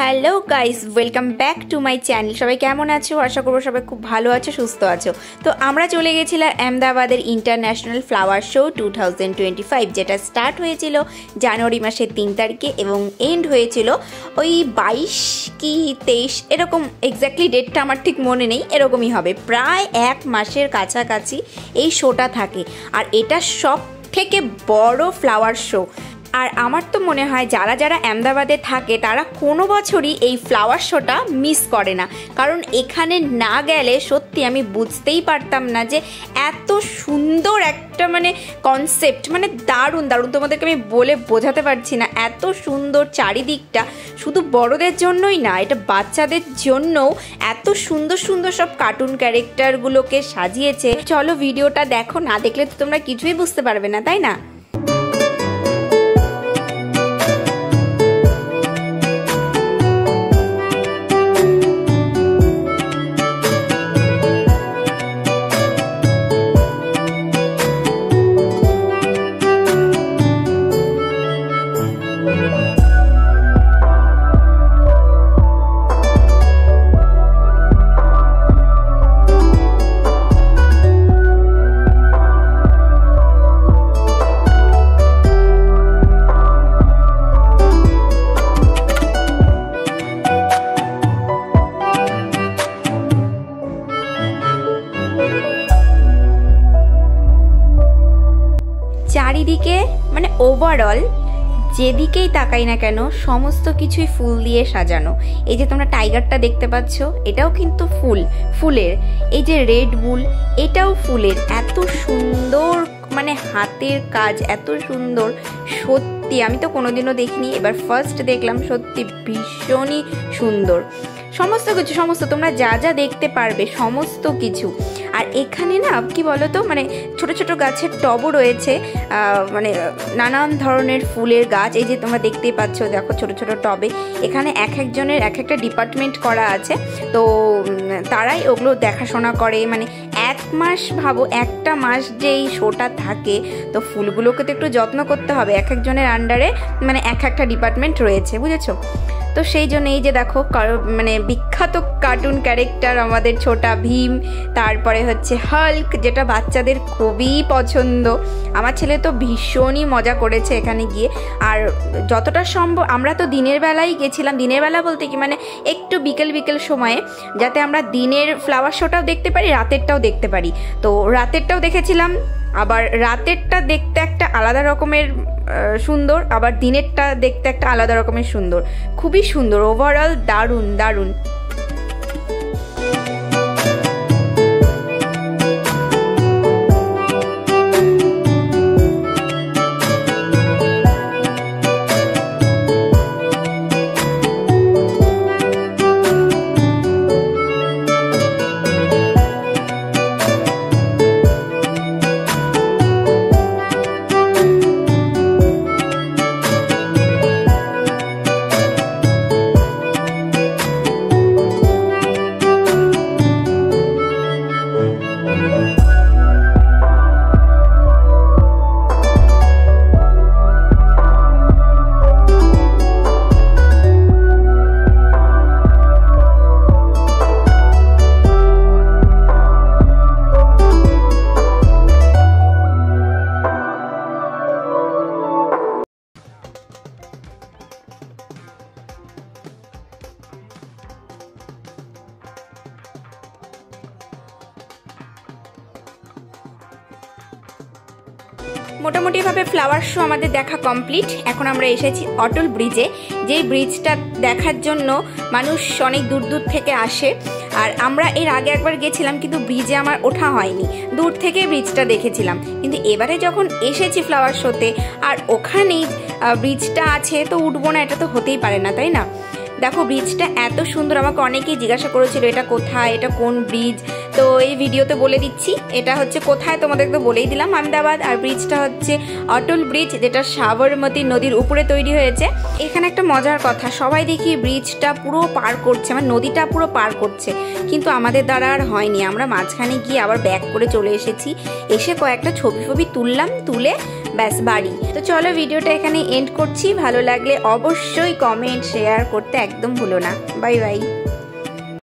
Hello guys, welcome back to my channel. সবাই কেমন আছো? আশা করবো সবাই খুব ভালো আছো, সুস্থ আছো। তো আমরা চলে গেছিলাম আহমেদাবাদের ইন্টারন্যাশনাল ফ্লাওয়ার শো 2025, যেটা স্টার্ট হয়েছিল জানুয়ারি মাসের 3 তারিখে এবং এন্ড হয়েছিল ওই 22 কি 23 এরকম। এক্স্যাক্টলি ডেটটা আমার ঠিক মনে নেই, এরকমই হবে। প্রায় 1 মাসের কাছাকাছি এই শোটা থাকে, আর এটা সব থেকে বড় ফ্লাওয়ার শো। আর আমার তো মনে হয় যারা যারা আহমেদাবাদে থাকে তারা কোনো বছরই এই ফ্লাওয়ার শোটা মিস করে না, কারণ এখানে না গেলে সত্যি আমি বুঝতেই পারতাম না যে এত সুন্দর একটা কনসেপ্ট, দারুণ দারুণ। তোমাদেরকে আমি বলে বোঝাতে পারছি না, এত সুন্দর চারিদিকটা। শুধু বড়দের জন্যই না, এটা বাচ্চাদের জন্যও এত সুন্দর সুন্দর সব কার্টুন ক্যারেক্টারগুলোকে সাজিয়েছে। চলো ভিডিওটা দেখো, না দেখলে তো তোমরা কিছুই বুঝতে পারবে না, তাই না? চারিদিকে ওভারঅল যেদিকেই তাকাই না কেন সমস্ত কিছুই ফুল দিয়ে সাজানো। এই যে তোমরা টাইগারটা দেখতে পাচ্ছ, এটাও কিন্তু ফুলের। এই যে রেড বুল, এটাও ফুলের। এত সুন্দর হাতের কাজ, এত সুন্দর। সত্যি আমি তো কোনোদিনও দেখিনি, এবার ফার্স্ট দেখলাম। সত্যি ভীষণই সুন্দর সমস্ত কিছু, তোমরা যা যা দেখতে পারবে সমস্ত কিছু। আর এখানে না কি বলতো, ছোট ছোট গাছের টবও রয়েছে, নানান ধরনের ফুলের গাছ। এই যে তোমরা দেখতেই পাচ্ছ, দেখো ছোট ছোট টবে। এখানে এক একজনের এক একটা ডিপার্টমেন্ট করা আছে, তো তারাই ওগুলো দেখাশোনা করে। 1 মাস, ভাবো 1টা মাস যে এই শোটা থাকে, তো ফুলগুলোকে তো একটু যত্ন করতে হবে। এক একজনের আন্ডারে এক একটা ডিপার্টমেন্ট রয়েছে, বুঝেছো? তো সেই জন্য এই যে দেখো বিখ্যাত কার্টুন ক্যারেক্টার আমাদের ছোটা ভীম, তারপরে হচ্ছে হাল্ক, যেটা বাচ্চাদের খুবই পছন্দ। আমার ছেলে তো ভীষণই মজা করেছে এখানে গিয়ে। আর যতটা সম্ভব আমরা তো দিনের বেলায় গেছিলাম। দিনের বেলা বলতে কি একটু বিকেল সময়ে, যাতে আমরা দিনের ফ্লাওয়ার শোটাও দেখতে পারি, রাতেরটাও দেখতে পারি। তো রাতেরটাও দেখেছিলাম। আবার রাতেরটা দেখতে একটা আলাদা রকমের সুন্দর, আবার দিনেরটা দেখতে একটা আলাদা রকমের সুন্দর। খুবই সুন্দর, ওভারঅল দারুণ দারুণ। মোটামুটিভাবে ফ্লাওয়ার শো আমাদের দেখা কমপ্লিট। এখন আমরা এসেছি অটল ব্রিজে, যেই ব্রিজটা দেখার জন্য মানুষ অনেক দূর দূর থেকে আসে। আর আমরা এর আগে একবার গেছিলাম, কিন্তু ব্রিজে আমার ওঠা হয়নি, দূর থেকে ব্রিজটা দেখেছিলাম। কিন্তু এবারে যখন এসেছি ফ্লাওয়ার শোতে, আর ওখানেই ব্রিজটা আছে, তো উঠবো না, এটা তো হতেই পারে না, তাই না? দেখো ব্রিজটা এত সুন্দর। আমাকে অনেকেই জিজ্ঞাসা করেছিল এটা কোথায়, এটা কোন ব্রিজ। তো এই ভিডিওতে বলে দিচ্ছি এটা হচ্ছে কোথায়, তোমাদের তো বলেই দিলাম, আহমেদাবাদ। আর ব্রিজটা হচ্ছে অটল ব্রিজ, যেটা সাবরমতী নদীর উপরে তৈরি হয়েছে। এখানে একটা মজার কথা, সবাই দেখি ব্রিজটা পুরো পার করছে, নদীটা পুরো পার করছে, কিন্তু আমাদের দ্বারা আর হয়নি। আমরা মাঝখানে গিয়ে আবার ব্যাক করে চলে এসেছি। এসে কয়েকটা ছবি তুললাম, তুলে ব্যাস বাড়ি। তো চলো ভিডিওটা এখানে এন্ড করছি। ভালো লাগলে অবশ্যই কমেন্ট শেয়ার করতে একদম ভুলো না। Bye bye.